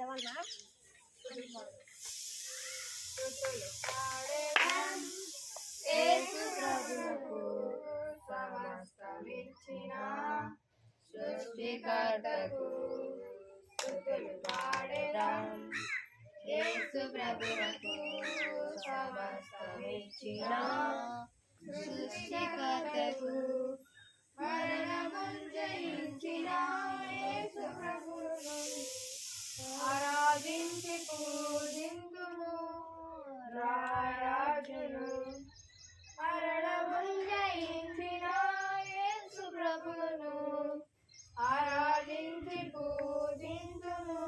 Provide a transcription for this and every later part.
యేసు ప్రభువుకు సమస్తమిచ్చిన సృష్టికర్తకు స్తుతులు పాడెదం. యేసు ప్రభువుకు సమస్తమిచ్చిన సృష్టికర్తకు మరణమును జయించిన యేసు ప్రభువును ఆరాధించి పూజింతుము. రారాజును మరణమును జయించిన యేసు ప్రభువును ఆరాధించి పూజింతుము.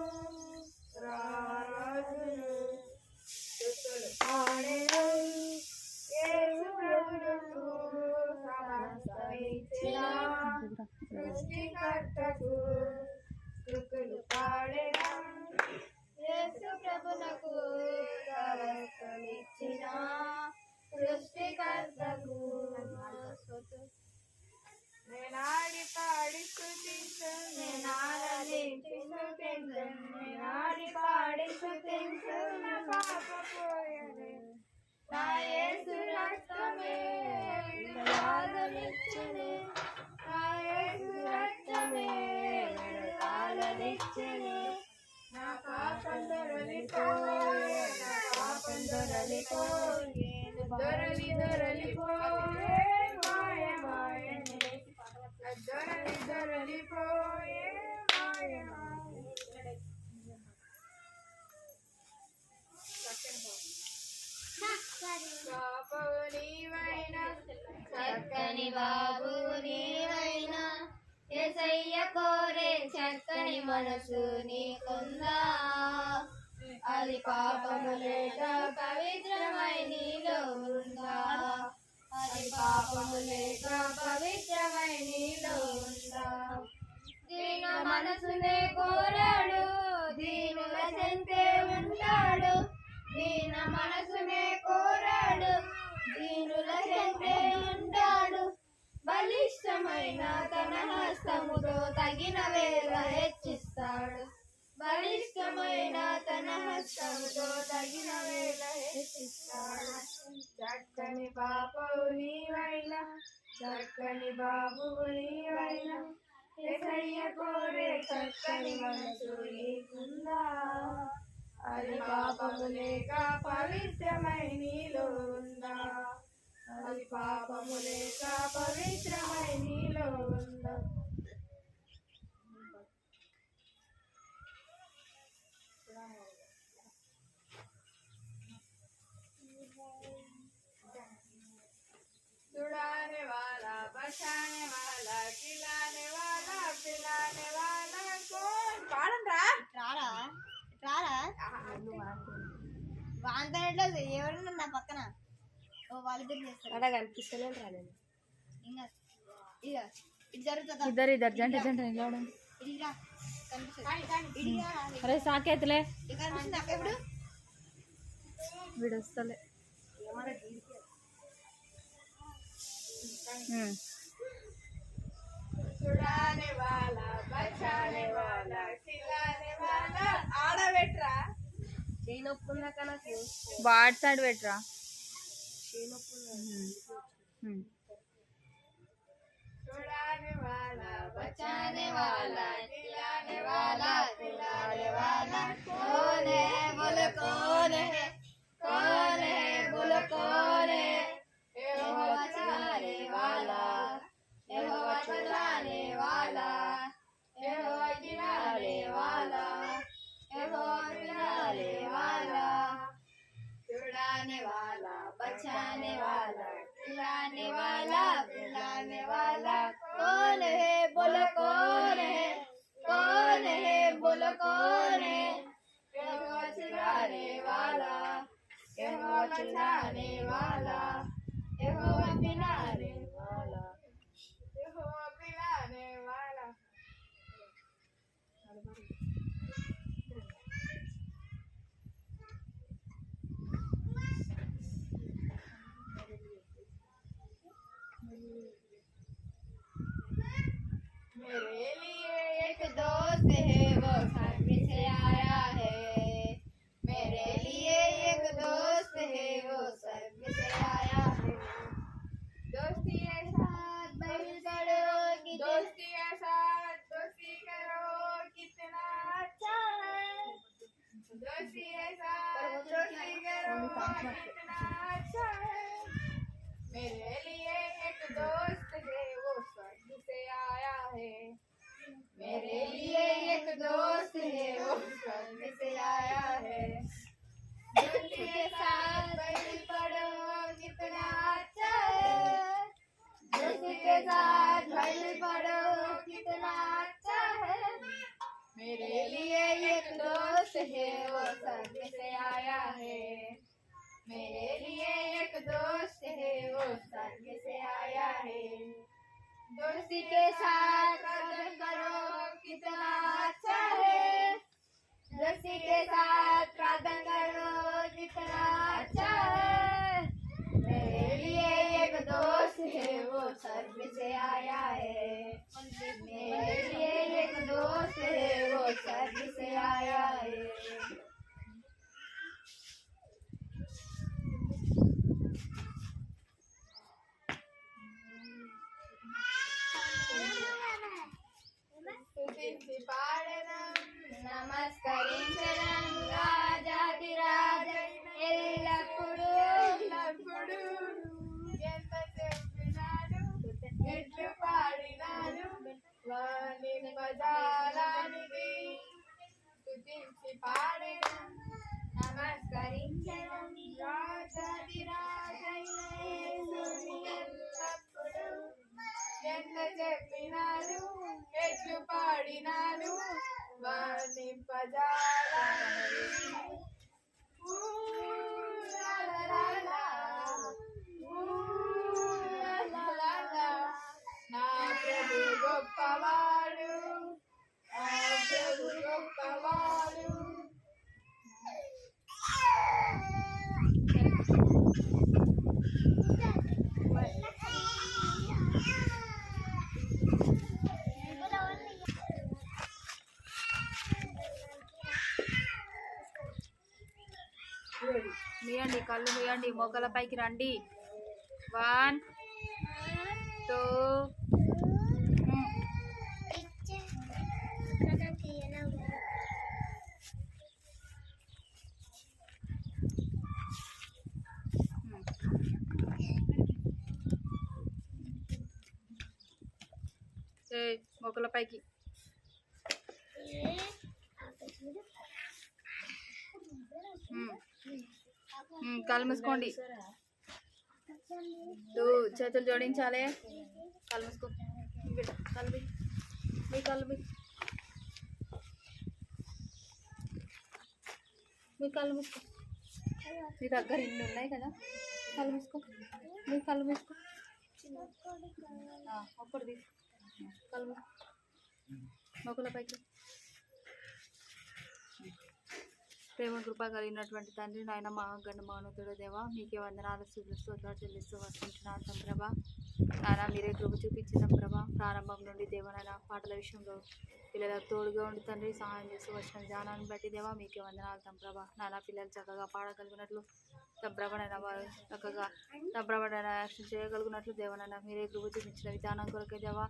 రారాజును స్తుతులు పాడెదం. యేసు ప్రభువుకు సమస్తమిచ్చిన సృష్టికర్తకు స్తుతులు పాడెదం. యేసు ప్రభువుకు సమస్తమిచ్చిన సృష్టికర్తకు నేనాడి పాడి స్తుతించు, నేనారాధించి స్తుతించు, నేనాడి పాడి స్తుతించు. నా పాప పోయెను, నా యేసు రక్తమే విడుదలనిచ్చెను, నా యేసు రక్తమే విడుదలనిచ్చెను. నా పాపం దొరలిపోయెను, నా పాపం దొరలిపోయెను, దొరలిపోయే మాయ మాయనే, దొరలిపోయే మాయ మాయనే. బాబు నీవైనా, చక్కని బాబు నీవైనా, యేసయ్య కోరే చక్కని మనసు నీకుందా? అది పాపము లేక పవిత్రమై నీలో ఉందా? అది పాపము లేక పవిత్రమై నీలో ఉందా? దీన మనసునే కోరాడు, దీనుల చెంతే ఉంటాడు. దీన మనసునే కోరాడు, దీనుల చెంతే ఉంటాడు. బలిష్టమైన తన హస్తముతో తగిన వేళ హెచ్చిస్తాడు. బలిష్టమైన తన హస్తముతో తగిన వేళ హెచ్చిస్తాడు. చక్కని బాబు నీవైనా, చక్కని బాబు నీవైనా, యేసయ్య కోరే చక్కని మనసు నీకుందా? అది పాపము లేక పవిత్రమై నీలో ఉందా? అది పాపము లేక పవిత్రమై నీలో ఉందా? छुड़ाने वाला, बचाने वाला, खिलाने वाला, पिलाने वाला कौन? पाडंरा రారా రారా వాంతనట్లేదు ఎవరున్నా నా పక్కన. ఓ వాళ్ళిద్దరు చేస్తారు అలా కనిపిస్తలేదు రాలేదు. ఇంకా ఇక ఇది జరుగుతుందా? ఇద్దరు జంట జంట నిలవడం. ఇడిరా కనిపిస్తుంది. అరే సాకేతలే కనిపిస్తుంది అక్క. ఇప్పుడు వీడు వస్తలే. छुड़ाने वाला, बचाने वाला, खिलाने वाला. आड़ बेट्रा चीनोपुना का ना बाहर साइड बेट्रा छुड़ाने वाला, बचाने वाला, खिलाने वाला, खिलाने वाला कौन है? बोलो कौन है? कौन है? बोलो कौन है? यहोवा छुड़ाने वाला, यहोवा छुड़ाने वाला, यहोवा गिराने वाला, यहोवा गिराने वाला. छुड़ाने वाला, बचाने वाला, खिलाने वाला, पिलाने वाला कौन है? बोलो कौन है? कौन है? बोलो कौन है? यहोवा छुड़ाने वाला, यहोवा छुड़ाने वाला, यहोवा पिलाने वाला, यहोवा पिलाने वाला. मेरे लिए एक दोस्त है, वो घर से आया है. इतना अच्छा है मेरे लिए एक दोस्त है वो स्वर्ग से आया है मेरे लिए एक दोस्त है वो स्वर्ग से आया है दोस्त के साथ बाइबल पढ़ो कितना अच्छा है दोस्त के साथ बाइबल पढ़ो कितना अच्छा है मेरे लिए एक दोस्त है वो स्वर्ग से आया है मेरे लिए एक दोस्त है वो स्वर्ग से आया है दोस्ती के साथ कदर करो कितना अच्छा है दोस्ती के साथ प्रार्थना करो कितना अच्छा है मेरे लिए एक दोस्त है वो स्वर्ग से आया है मेरे लिए एक दोस्त है वो स्वर्ग से आया है నమస్కరించడం రాజాధిరాజ ఎల్లప్పుడు ఎంత చెప్పినాడు ఎట్లు పాడినాడు వాని పదాలానికి స్తుతించి పాడెదం నమస్కరించడం రాజాధిరాజ యేసుని ఎల్లప్పుడు ఎంత చెప్పినాను ఎట్లు పాడినాను వాని పదాలని నా ప్రభు గొప్పవాడు నా ప్రభు గొప్పవాడు మీయండి కళ్ళు మీయండి మొగ్గల పైకి రండి 1 2 మొగ్గల పైకి కళ్ళు మూసుకోండి చేతులు జోడించాలి కళ్ళు మూసుకో కళ్ళు మీ కళ్ళు మీ కళ్ళు మూసుకో మీ దగ్గర ఇన్ని ఉన్నాయి కదా కళ్ళు మూసుకో మీ కళ్ళు మూసుకో ఒక్కటి తీసు కళ్ళు మూసుకో మొక్కల పైకి ప్రేమ కృప కలిగినటువంటి తండ్రి నాయన మా గండ మానవుడు దేవా మీకే వందనాలు స్తోత్రాలు చెల్లిస్తూ వస్తుంటున్నాను తండ్రబా నాయన మీరే కృప చూపించిన ప్రభా ప్రారంభం నుండి దేవనైనా పాటల విషయంలో పిల్లలకు తోడుగా ఉండి తండ్రి సహాయం చేస్తూ వచ్చిన విధానాన్ని బట్టి దేవా మీకే వందనాలు తంప్రభా నాన్న పిల్లలు చక్కగా పాడగలిగినట్లు తంప్రభనైనా వారు చక్కగా తంప్రభనైనా యాక్షన్ చేయగలిగినట్లు దేవనైనా మీరే కృప చూపించిన విధానం కొరకే దేవా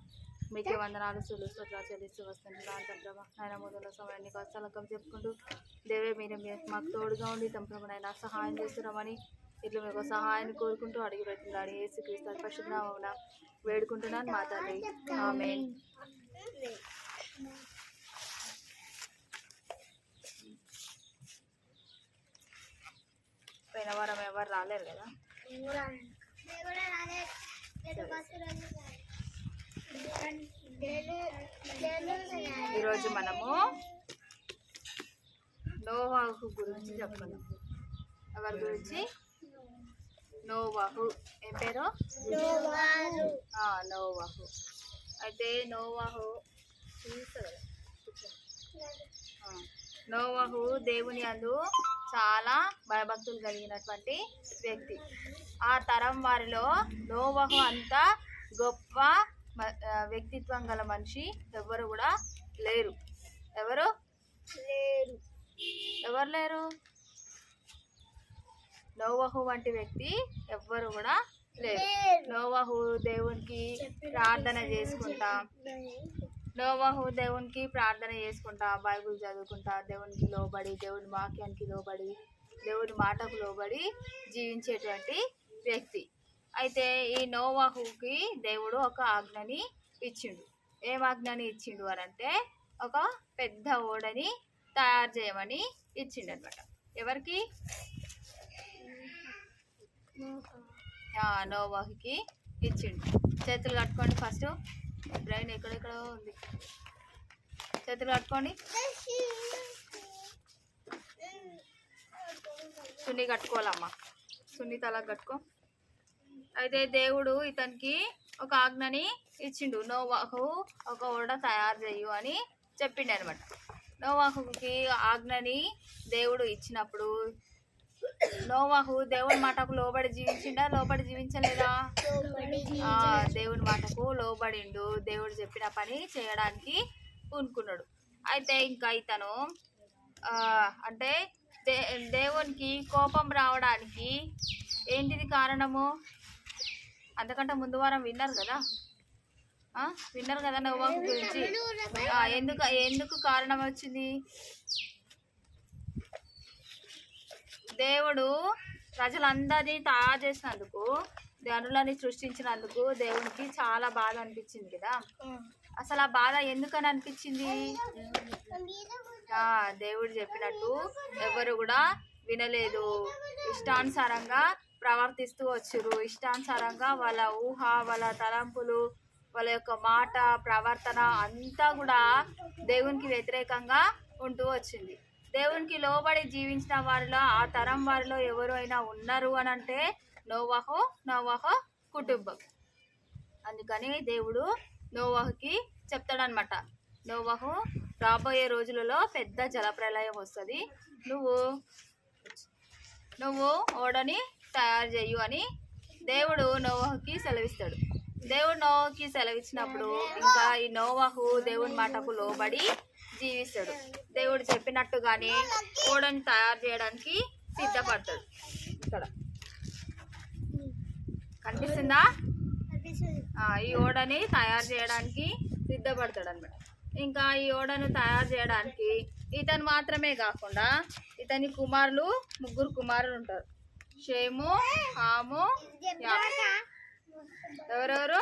మీకే వందనాలు స్తోత్రాలు చెల్లిస్తూ వస్తుంటున్నాను తంప్రభా నాయన మొదల సమయాన్ని కష్టాలకం చెప్పుకుంటూ దేవే మీరే మాకు తోడుగా ఉండి తంప్రభనైనా సహాయం చేస్తున్నామని ఇట్లా మీకు సహాయాన్ని కోరుకుంటూ అడిగి పెట్టినాడు యేసుక్రీస్తు పరిశుద్ధనామమున వేడుకుంటున్నాను మా తండ్రి ఆమేన్. పోయిన వారం ఎవరు రాలేరు కదా ఈరోజు మనము నోవాహు గురించి చెప్పుకుందాం. ఎవరి గురించి? నోవాహు. ఏం పేరు? నోవాహు. అయితే నోవాహు నోవాహు దేవుని యందు చాలా భయభక్తులు కలిగినటువంటి వ్యక్తి. ఆ తరం వారిలో నోవాహు అంత గొప్ప వ్యక్తిత్వం గల మనిషి ఎవరు కూడా లేరు. ఎవరు లేరు? నోవాహు వంటి వ్యక్తి ఎవ్వరు కూడా లేరు. నోవాహు దేవునికి ప్రార్థన చేసుకుంటా బైబిల్ చదువుకుంటా దేవునికి లోబడి దేవుని వాక్యానికి లోబడి దేవుడి మాటకు లోబడి జీవించేటువంటి వ్యక్తి. అయితే ఈ నోవాహుకి దేవుడు ఒక ఆజ్ఞని ఇచ్చిండు. ఏం ఆజ్ఞని ఇచ్చిండు అని అంటే ఒక పెద్ద ఓడని తయారు చేయమని ఇచ్చిండు అనమాట. ఎవరికి? నోవాహుకి ఇచ్చిండు. చేతులు కట్టుకోండి. ఫస్ట్ బ్రెయిన్ ఎక్కడెక్కడో ఉంది. చేతులు కట్టుకోండి. సున్ని కట్టుకోవాలమ్మా, సున్ని తల కట్టుకో. అయితే దేవుడు ఇతనికి ఒక ఆజ్ఞని ఇచ్చిండు. నోవాహు ఒక ఓడ తయారు చేయు అని చెప్పిండు అనమాట. నోవాహుకి ఆజ్ఞని దేవుడు ఇచ్చినప్పుడు నోవాహు దేవుడి మాటకు లోబడి జీవించిండా? లోబడి జీవించలేదా? దేవుడి మాటకు లోబడిండు. దేవుడు చెప్పిన పని చేయడానికి పూనుకున్నాడు. అయితే ఇంకా ఇతను అంటే దేవునికి కోపం రావడానికి ఏంటిది కారణము? అంతకంటే ముందు వారం విన్నారు కదా నోవాహు గురించి. ఎందుకు కారణం వచ్చింది? దేవుడు ప్రజలందరినీ తయారు చేసినందుకు, జనులని సృష్టించినందుకు దేవునికి చాలా బాధ అనిపించింది కదా. అసలు ఆ బాధ ఎందుకని అనిపించింది? దేవుడు చెప్పినట్టు ఎవరు కూడా వినలేదు. ఇష్టానుసారంగా ప్రవర్తిస్తూ వచ్చారు. ఇష్టానుసారంగా వాళ్ళ ఊహ, వాళ్ళ తలంపులు, వాళ్ళ యొక్క మాట, ప్రవర్తన అంతా కూడా దేవునికి వ్యతిరేకంగా ఉంటూ వచ్చింది. దేవునికి లోబడి జీవించిన వారిలో, ఆ తరం వారిలో ఎవరు అయినా ఉన్నారు అని అంటే నోవాహు కుటుంబం. అందుకని దేవుడు నోవాహుకి చెప్తాడనమాట, నోవాహు రాబోయే రోజులలో పెద్ద జలప్రలయం వస్తుంది, నువ్వు ఓడని తయారు చేయు అని దేవుడు నోవాహుకి సెలవిస్తాడు. దేవుడు నోవాహుకి సెలవిచ్చినప్పుడు ఇంకా ఈ నోవాహు దేవుని మాటకు లోబడి జీవిస్తాడు. దేవుడు చెప్పినట్టుగానే ఓడని తయారు చేయడానికి సిద్ధపడతాడు. ఇక్కడ కనిపిస్తుందా? ఈ ఓడని తయారు చేయడానికి సిద్ధపడతాడు అనమాట. ఇంకా ఈ ఓడను తయారు చేయడానికి ఇతను మాత్రమే కాకుండా ఇతని కుమారులు, 3 కుమారులు ఉంటారు. షేము, హాము, ఎవరెవరు?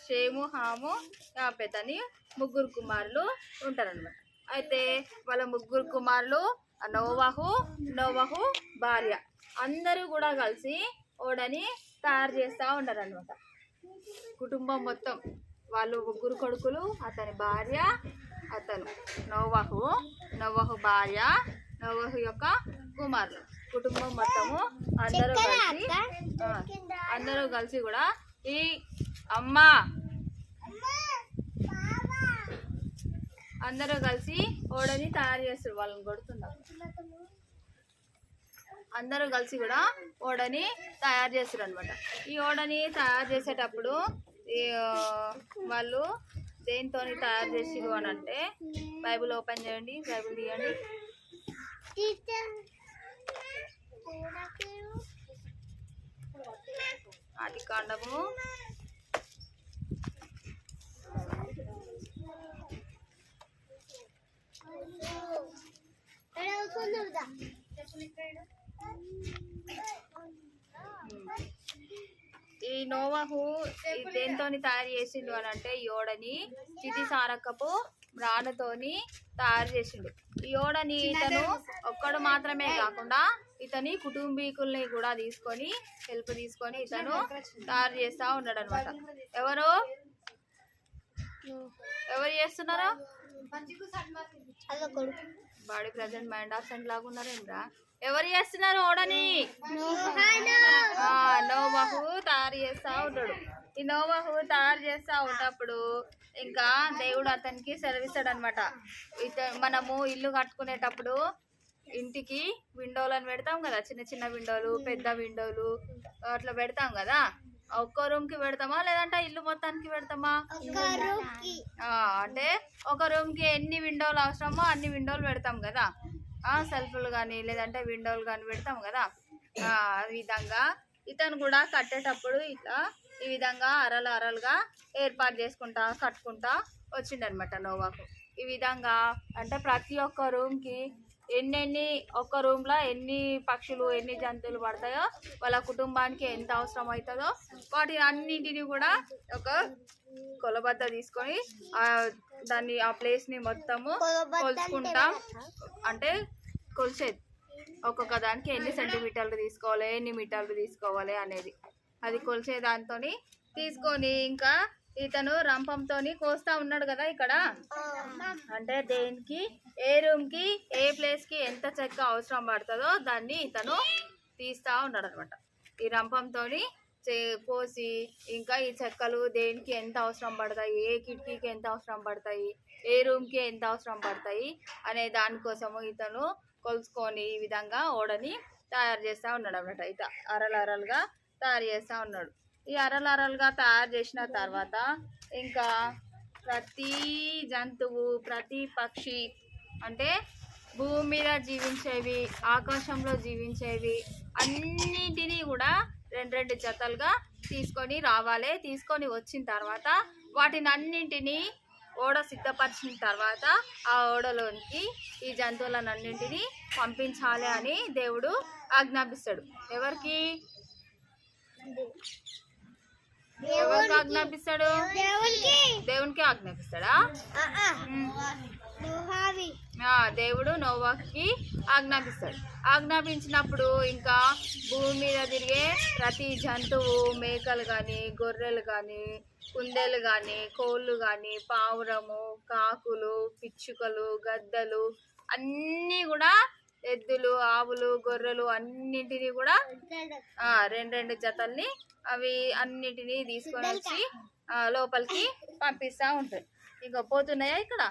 షేము, హాము, యాపెత్ అని 3 కుమారులు ఉంటారన్నమాట. అయితే వాళ్ళ 3 కుమారులు నోవాహు భార్య అందరూ కూడా కలిసి ఓడని తయారు చేస్తూ ఉంటారన్నమాట. కుటుంబం మొత్తం, వాళ్ళు 3 కొడుకులు, అతని భార్య, అతను నోవాహు భార్య, నోవాహు యొక్క కుమారులు, కుటుంబం మొత్తము అందరూ కలిసి కూడా ఈ అందరూ కలిసి ఓడని తయారు చేస్తారు. వాళ్ళని కొడుతున్నారు. అందరూ కలిసి కూడా ఓడని తయారు చేస్తారు అనమాట. ఈ ఓడని తయారు చేసేటప్పుడు వాళ్ళు దేంతో తయారు చేసిరు అని అంటే, బైబిల్ ఓపెన్ చేయండి, బైబిల్ తీయండి. ఆదికాండము 8 ఈ నోవాహు దేంతో తయారు చేసిండు అని అంటే, ఈ ఓడని చితిసారకపు రాళ్ళతోని తయారు చేసిండు. ఈ ఓడని ఇతను ఒక్కడు మాత్రమే కాకుండా ఇతని కుటుంబీకుల్ని కూడా హెల్ప్ తీసుకొని ఇతను తయారు చేస్తూ ఉన్నాడు అనమాట. ఎవరు చేస్తున్నారా? బాడీ ప్రజెంట్ మైండ్ ఆబ్సెంట్ లాగా ఉన్నారేంద్రా. ఎవరు చేస్తున్నారు ఓడని? నోవాహు తయారు చేస్తూ ఉంటాడు. ఈ నోవాహు తయారు చేస్తూ ఉన్నప్పుడు ఇంకా దేవుడు అతనికి సెలవిస్తాడు అనమాట. మనము ఇల్లు కట్టుకునేటప్పుడు ఇంటికి విండోలను పెడతాం కదా, చిన్న చిన్న విండోలు, పెద్ద విండోలు అట్లా పెడతాం కదా. ఒక్క రూమ్కి పెడతామా లేదంటే ఇల్లు మొత్తానికి పెడతామా? అంటే ఒక రూమ్కి ఎన్ని విండోలు అవసరమో అన్ని విండోలు పెడతాం కదా. సెల్ఫ్లు కానీ లేదంటే విండోలు కానీ పెడతాం కదా. ఆ విధంగా ఇతను కూడా కట్టేటప్పుడు ఇట్లా ఈ విధంగా అరలుగా ఏర్పాటు కట్టుకుంటా వచ్చిండనమాట నోవాహు. ఈ విధంగా అంటే ప్రతి ఒక్క రూమ్కి ఎన్ని ఒక్క రూమ్లో ఎన్ని పక్షులు ఎన్ని జంతువులు పడతాయో వాళ్ళ కుటుంబానికి ఎంత అవసరం అవుతుందో వాటి అన్నింటినీ కూడా ఒక కొలబద్ద తీసుకొని దాన్ని ఆ ప్లేస్ని మొత్తము కొలుచుకుంటాం. అంటే కొలిచేది ఒక్కొక్క దానికి ఎన్ని సెంటీమీటర్లు తీసుకోవాలి ఎన్ని మీటర్లు తీసుకోవాలి అనేది అది కొలిచే దాంతో తీసుకొని ఇంకా ఇతను రంపంతో కోస్తా ఉన్నాడు కదా ఇక్కడ. అంటే దేనికి ఏ రూమ్కి ఏ ప్లేస్కి ఎంత చెక్క అవసరం పడుతుందో దాన్ని ఇతను తీస్తూ ఉన్నాడు అనమాట. ఈ రంపంతో కోసి ఇంకా ఈ చెక్కలు దేనికి ఎంత అవసరం పడతాయి, ఏ కిటికీకి ఎంత అవసరం పడతాయి, ఏ రూమ్కి ఎంత అవసరం పడతాయి అనే దానికోసము ఇతను కొలుసుకొని ఈ విధంగా ఓడని తయారు చేస్తూ ఉన్నాడు అన్నమాట. ఇట అరలుగా తయారు చేస్తూ ఉన్నాడు. ఈ అరలుగా తయారు చేసిన తర్వాత ఇంకా ప్రతి జంతువు ప్రతి పక్షి అంటే భూమి మీద జీవించేవి ఆకాశంలో జీవించేవి అన్నింటినీ కూడా రెండు జతలుగా తీసుకొని రావాలి. తీసుకొని వచ్చిన తర్వాత వాటిని అన్నింటినీ ఓడ సిద్ధపరిచిన తర్వాత ఆ ఓడలోనికి ఈ జంతువులన్నింటినీ పంపించాలి అని దేవుడు ఆజ్ఞాపిస్తాడు. ఎవరికి ఆజ్ఞాపిస్తాడు? దేవునికి ఆజ్ఞాపిస్తాడా? దేవుడు నోవాహుకి ఆజ్ఞాపిస్తాడు. ఆజ్ఞాపించినప్పుడు ఇంకా భూమి మీద తిరిగే ప్రతి జంతువు మేకలు కానీ గొర్రెలు కానీ కుందేలు కానీ కోళ్ళు కానీ పావురము కాకులు పిచ్చుకలు గద్దలు అన్నీ కూడా ఎద్దులు ఆవులు గొర్రెలు అన్నింటినీ కూడా రెండు జతల్ని అవి అన్నింటినీ తీసుకొని వచ్చి లోపలికి పంపిస్తూ ఉంటాయి. ఇంకా పోతున్నాయా ఇక్కడ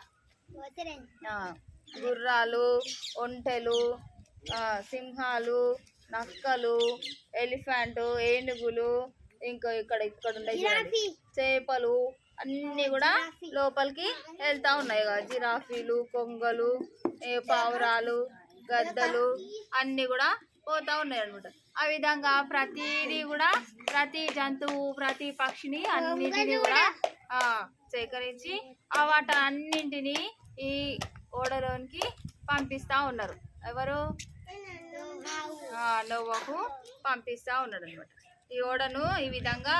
గుర్రాలు ఒంటెలు సింహాలు నక్కలు ఎలిఫెంట్ ఏనుగులు ఇంకా ఇక్కడ ఉండే చేపలు అన్నీ కూడా లోపలికి వెళ్తూ ఉన్నాయి కదా. జిరాఫీలు కొంగలు పావురాలు గద్దలు అన్నీ కూడా పోతూ ఉన్నాయి అనమాట. ఆ విధంగా ప్రతిదీ కూడా ప్రతి జంతువు ప్రతి పక్షిని అన్నింటినీ కూడా సేకరించి వాటి అన్నింటినీ ఈ ఓడలోనికి పంపిస్తూ ఉన్నారు. ఎవరు? నోవాహు పంపిస్తూ ఉన్నాడు అనమాట. ఈ ఓడను ఈ విధంగా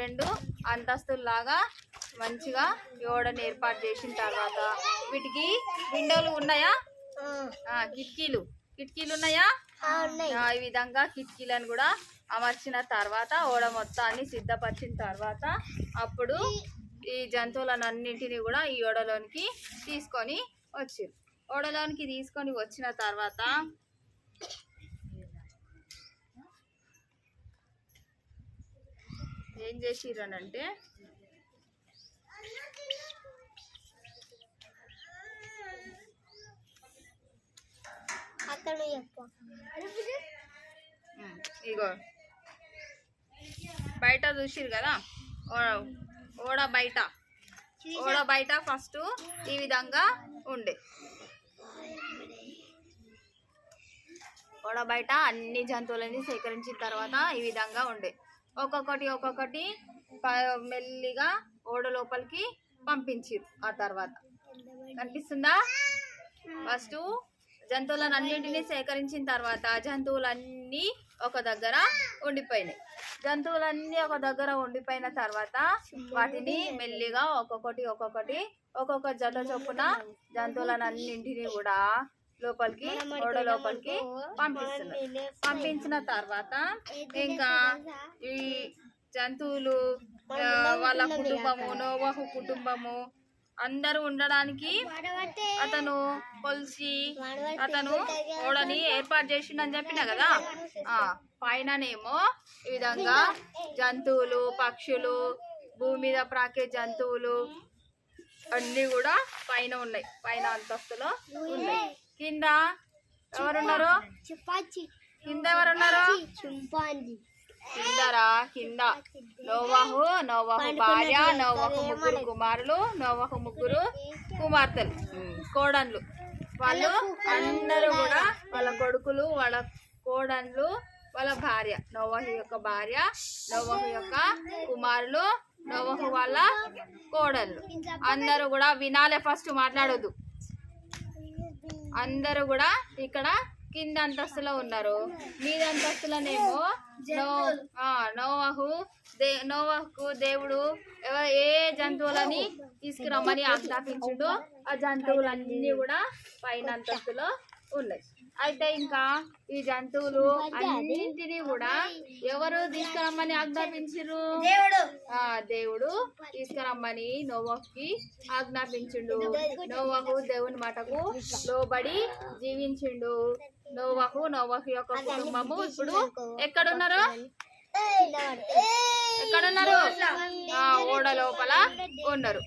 రెండు అంతస్తుల్లాగా మంచిగా ఈ ఓడను ఏర్పాటు చేసిన తర్వాత వీటికి విండోలు ఉన్నాయా? కిటికీలు ఉన్నాయా? ఈ విధంగా కిటికీలను కూడా అమర్చిన తర్వాత ఓడ మొత్తాన్ని సిద్ధపరిచిన తర్వాత అప్పుడు ఈ జంతువులన్నింటినీ కూడా ఈ ఓడలోనికి తీసుకొని వచ్చారు. ఓడలోనికి తీసుకొని వచ్చిన తర్వాత ఏం చేసిర్రనంటే ఇగో బయట చూసిరు కదా ఓడ బయట ఫస్ట్ ఈ విధంగా ఉండే ఓడ బయట అన్ని జంతువులని సేకరించిన తర్వాత ఈ విధంగా ఉండే ఒక్కొక్కటి మెల్లిగా ఓడ లోపలికి పంపించారు. ఆ తర్వాత కనిపిస్తుందా? ఫస్ట్ జంతువులను అన్నింటినీ సేకరించిన తర్వాత జంతువులన్నీ ఒక దగ్గర ఉండిపోయినాయి. జంతువులన్నీ ఒక దగ్గర ఉండిపోయిన తర్వాత వాటిని మెల్లిగా ఒక్కొక్క జత చొప్పున జంతువులను అన్నింటినీ కూడా లోపలికి ఓడ లోపలికి పంపిస్తున్నారు. పంపించిన తర్వాత ఇంకా ఈ జంతువులు వాళ్ళ కుటుంబము నోవాహు కుటుంబము అందరూ ఉండడానికి అతను కొలిసి అతను ఓడని ఏర్పాటు చేసిండని చెప్పిన కదా. పైననేమో ఈ విధంగా జంతువులు పక్షులు భూమి మీద ప్రాకే జంతువులు అన్నీ కూడా పైన ఉన్నాయి, పైన అంతస్తులో ఉన్నాయి. కింద ఎవరున్నారు? కింద ఎవరున్నారు? కింద నోవాహు భార్య, నోవాహు ముగ్గురు కుమారులు, నోవాహు ముగ్గురు కుమార్తెలు కోడన్లు. వాళ్ళు అందరూ కూడా వాళ్ళ కొడుకులు వాళ్ళ కోడన్లు వాళ్ళ భార్య నోవాహు యొక్క భార్య నోవాహు యొక్క కుమారులు నోవాహు వాళ్ళ కోడన్లు అందరూ కూడా వినాలే. ఫస్ట్ మాట్లాడొద్దు. అందరూ కూడా ఇక్కడ కింద అంతస్తులో ఉన్నారు. మీద అంతస్తులోనేమో నోవాహుకు దేవుడు ఏ జంతువులని తీసుకురమ్మని ఆజ్ఞాపించుండో ఆ జంతువులన్నీ కూడా పైన అంతస్తులో ఉన్నాయి. అయితే ఇంకా ఈ జంతువులు అన్నింటినీ కూడా ఎవరు తీసుకురమ్మని ఆజ్ఞాపించారు? దేవుడు తీసుకురమ్మని నోవాహుకి ఆజ్ఞాపించిండు. నోవాహు దేవుని మాటకు లోబడి జీవించిండు. నోవాహు యొక్క కుటుంబము ఇప్పుడు ఎక్కడున్నారు? ఓడ లోపల ఉన్నారు.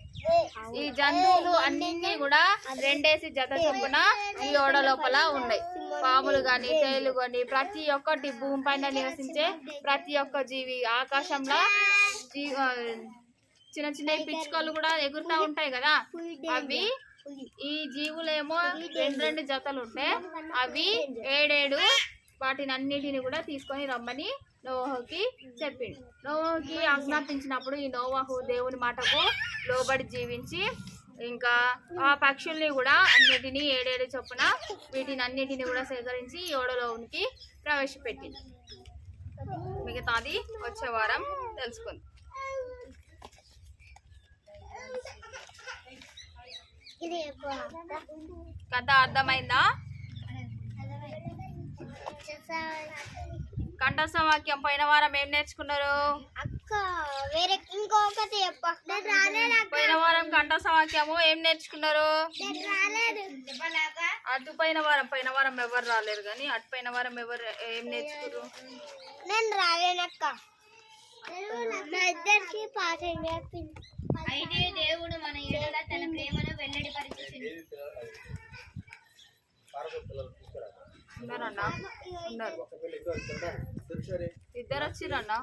ఈ జంతువులు అన్ని కూడా 2 జత చొప్పున ఈ ఓడ లోపల ఉన్నాయి. పాములు గాని తేలు గాని ప్రతి ఒక్కటి భూమి పైన నివసించే ప్రతి ఒక్క జీవి, ఆకాశంలో చిన్న చిన్న పిచ్చుకలు కూడా ఎగురుతా ఉంటాయి కదా, అవి ఈ జీవులేమో 2 జతలు ఉంటే అవి 7 వాటిని అన్నిటిని కూడా తీసుకొని రమ్మని నోవాహుకి చెప్పిండు. నోవాహుకి ఆజ్ఞాపించినప్పుడు ఈ నోవాహు దేవుని మాటకు లోబడి జీవించి ఇంకా ఆ పక్షుల్ని కూడా అన్నిటినీ 7 చొప్పున వీటిని అన్నిటిని కూడా సేకరించి ఈ ఓడలోనికి ప్రవేశపెట్టింది. మిగతాది వచ్చే వారం తెలుసుకుంది. కథ అర్థమైందా? కంఠస్థ వాక్యం పోయిన వారం ఏం నేర్చుకున్నారు? పోయిన వారం కంఠస్థ వాక్యము ఏం నేర్చుకున్నారు? అటు పోయిన వారం ఎవరు రాలేరు కానీ అటు పోయిన వారం ఎవరు ఏం నేర్చుకున్నారు? నేను రాలేనక్క. అయితే దేవుడు మన ఎడల తన ప్రేమను వెల్లడిపరిచింది. ఇద్దరు వచ్చిరన్నా.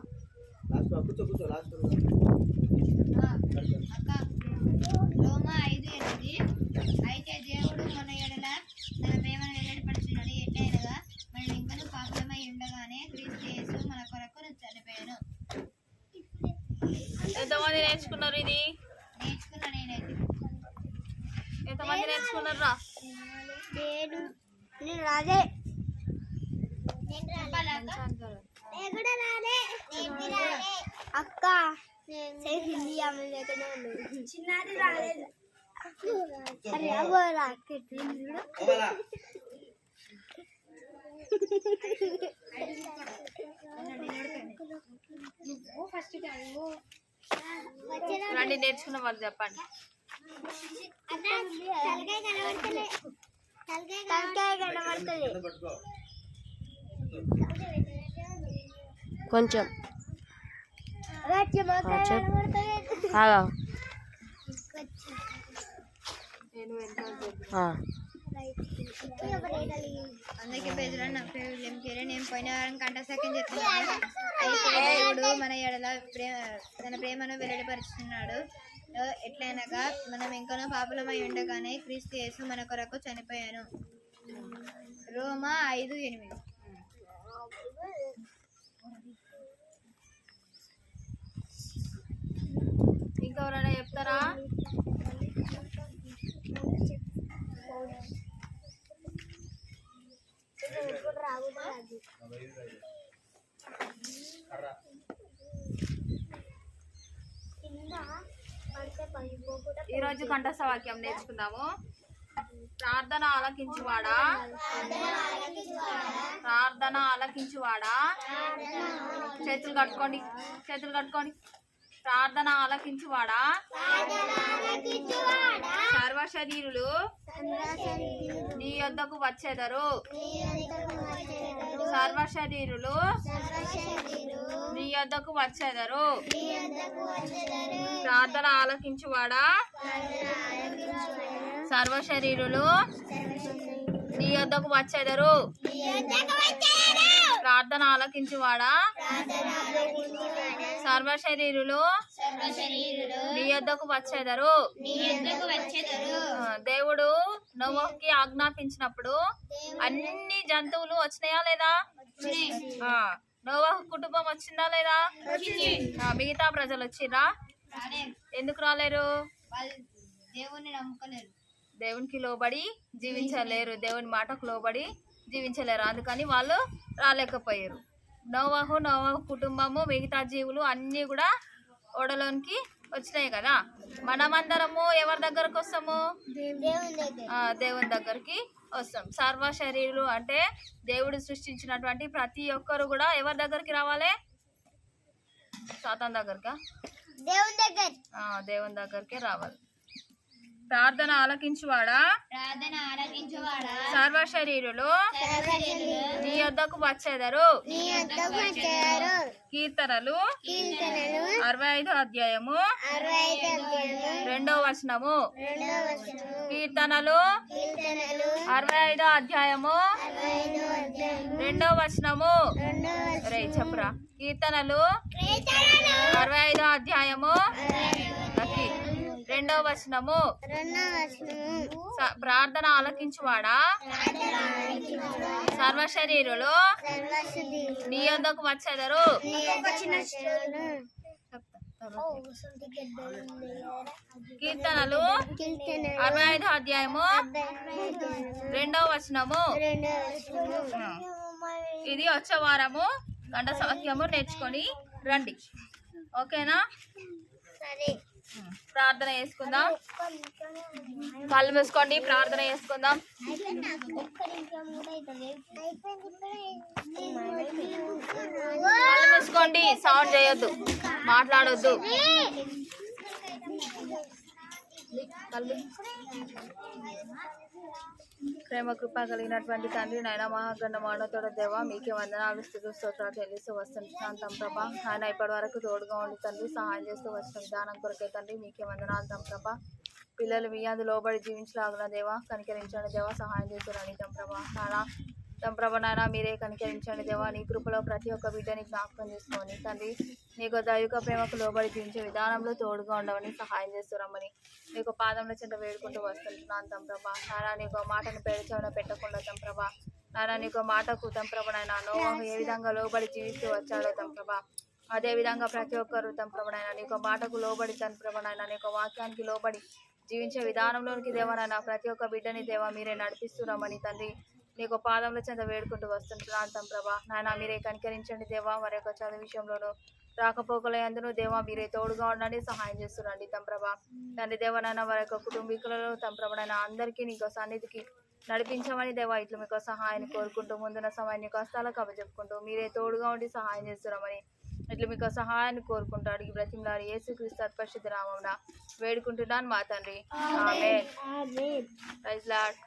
రోమా 5:8. అయితే దేవుడు మన ఎడల తన ప్రేమను వెల్లడిపరిచినది ఎట్లయినగా మనం ఇంకను పాపమై ఉండగానే క్రీస్తు యేసు మన కొరకు చనిపోయాను. ఎంతమంది నేర్చుకున్నారు? ఇది నేర్చుకున్నా నేనైతే. ఎంతమంది నేర్చుకున్నారు రా? నేను రాలే. అక్క హిందీ చిన్నది రాలేదు. రండి నేర్చుకున్న వాళ్ళు చెప్పండి. కొంచెం అందరికీ బెదిరాను. నా పేరు ఎంకేరే. నేను పోయిన వారం కంఠసఖ్యం చెప్తున్నాను. అయితే దేవుడు మన ఎడల తన ప్రేమను వెల్లడిపరుచున్నాడు. ఎట్లయినగా మనం ఇంకనూ పాపులమై ఉండగానే క్రీస్తు యేసు మన కొరకు చనిపోయాను. రోమా 5:8. ఇంకెవరైనా చెప్తారా? ఈరోజు కంఠస్థ వాక్యం నేర్చుకుందాము. ప్రార్థన ఆలకించువాడా, ప్రార్థన ఆలకించువాడా. చేతులు కట్టుకోండి. ప్రార్థన ఆలకించువాడా, సర్వశరీరులు నీ యొద్దకు వచ్చేదరు. సర్వశరీరులు నీ యొద్దకు వచ్చేదరు. ప్రార్థన ఆలకించువాడా, సర్వశరీరులు నీ యొద్దకు వచ్చేదరు. ప్రార్థన ఆలకించువాడా, సర్వశరీరులు నీ యొద్దకు వచ్చేదరు. దేవుడు నోవాహుకి ఆజ్ఞాపించినప్పుడు అన్ని జంతువులు వచ్చినాయా లేదా? నోవాహు కుటుంబం వచ్చిందా లేదా? మిగతా ప్రజలు వచ్చిరా? ఎందుకు రాలేరు? దేవుణ్ణి నమ్ముకోలేరు. దేవునికి లోబడి జీవించలేరు, దేవుని మాటకు లోబడి జీవించలేరు, అందుకని వాళ్ళు రాలేకపోయారు. నోవాహు కుటుంబము మిగతా జీవులు అన్నీ కూడా ఓడలోనికి వచ్చినాయి కదా. మనమందరము ఎవరి దగ్గరకు వస్తాము? దేవుని దగ్గరికి వస్తాం. సర్వ శరీరులు అంటే దేవుడు సృష్టించినటువంటి ప్రతి ఒక్కరు కూడా ఎవరి దగ్గరికి రావాలి? సాతాన్ దగ్గరకా? దేవుని దగ్గరికి రావాలి. ప్రార్థన ఆలకించువాడా, సర్వ శరీరులు నీ యొద్దకు వచ్చేదరు. కీర్తనలు 65 అధ్యాయము 2వ వచనము. కీర్తనలు 65 అధ్యాయము 2వ వచనము. రే చెప్పురా. కీర్తనలు 65 అధ్యాయము 2వ వచనము. ప్రార్థన ఆలకించువాడా, సర్వ శరీరులు నీ యొద్దకు వచ్చేదరు. కీర్తనలు 65 అధ్యాయము 2వ వచనము. ఇది వచ్చే వారము గంట వాక్యము నేర్చుకొని రండి. ఓకేనా? ప్రార్థన చేసుకుందాం. కళ్ళు మూసుకోండి, ప్రార్థన చేసుకుందాం. కళ్ళు మూసుకోండి, సౌండ్ చేయొద్దు, మాట్లాడొద్దు. ప్రేమ కృప కలిగినటువంటి తండ్రి, నాయన మహాగణ మానవుడ దేవ, మీకే వందనాలు స్తుతులు స్తోత్రాలు చెల్లిస్తూ వస్తున్నాం తంప్రభ. ఆయన ఇప్పటి వరకు తోడుగా ఉండి తండ్రి సహాయం చేస్తూ వచ్చిన విధానం కొరకే తండ్రి మీకే వందనాలు తంప్రభ. పిల్లలు మీ అందు లోబడి జీవించలాగిన దేవా కనికరించండి దేవా, సహాయం చేస్తున్నాను తంప్రభ. నానా తంప్రభ నాయన మీరే కనికరించండి దేవా. నీ కృపలో ప్రతి ఒక్క బిడ్డని జ్ఞాపకం చేసుకోండి తండ్రి. నీకు దైవిక ప్రేమకు లోబడి జీవించే విధానంలో తోడుగా ఉండవని సహాయం చేస్తున్నామని నీకు పాదంలో చెంత వేడుకుంటూ వస్తున్నాను తంప్రభ. నానా నీకు మాటను పేరుచవన పెట్టకుండా తంప్రభ. నానా నీకు మాటకు తంప్రభ నాయన నోవాహు ఏ విధంగా లోబడి జీవిస్తూ వచ్చాడో తంప్రభ, అదేవిధంగా ప్రతి ఒక్కరు తంప్రభ నాయన నీకు మాటకు లోబడి తంప్రభ నాయన నీకు వాక్యానికి లోబడి జీవించే విధానంలోనికి దేవనైనా ప్రతి ఒక్క బిడ్డని దేవా మీరే నడిపిస్తున్నామని తండ్రి నీకు పాదంలో చెంత వేడుకుంటూ వస్తుంటున్నాను తంప్రభ. నాయన మీరే కనికరించండి దేవా. మరి యొక్క చదువు విషయంలోనూ రాకపోకల యందును దేవా మీరే తోడుగా ఉండండి, సహాయం చేస్తున్నాండి తంప్రభ. తండ్రి దేవనైనా వారి యొక్క కుటుంబీకులలో తంప్రభనైనా అందరికీ నీకు సన్నిధికి నడిపించమని దేవా ఇట్లు మీకు సహాయాన్ని కోరుకుంటూ ముందున్న సమయాన్ని నీకు హస్తాలకు అప్పచెప్పుకుంటూ మీరే తోడుగా ఉండి సహాయం చేస్తున్నామని ఇట్లు మీకు సహాయాన్ని కోరుకుంటూ అడిగి బ్రతిమలాడి యేసుక్రీస్తు పరిశుద్ధ నామమున వేడుకుంటున్నాను మా తండ్రి. ఆమేన్. Praise lord.